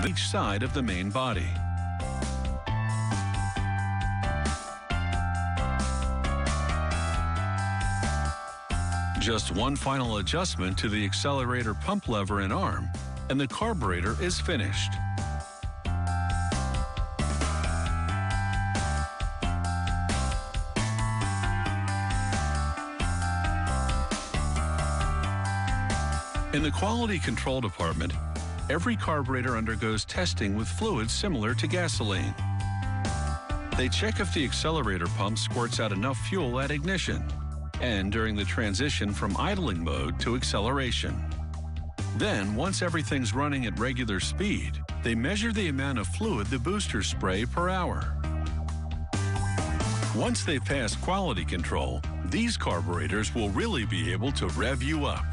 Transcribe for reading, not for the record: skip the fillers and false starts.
each side of the main body. Just one final adjustment to the accelerator pump lever and arm, and the carburetor is finished. In the quality control department, every carburetor undergoes testing with fluids similar to gasoline. They check if the accelerator pump squirts out enough fuel at ignition and during the transition from idling mode to acceleration. Then, once everything's running at regular speed, they measure the amount of fluid the boosters spray per hour. Once they pass quality control, these carburetors will really be able to rev you up.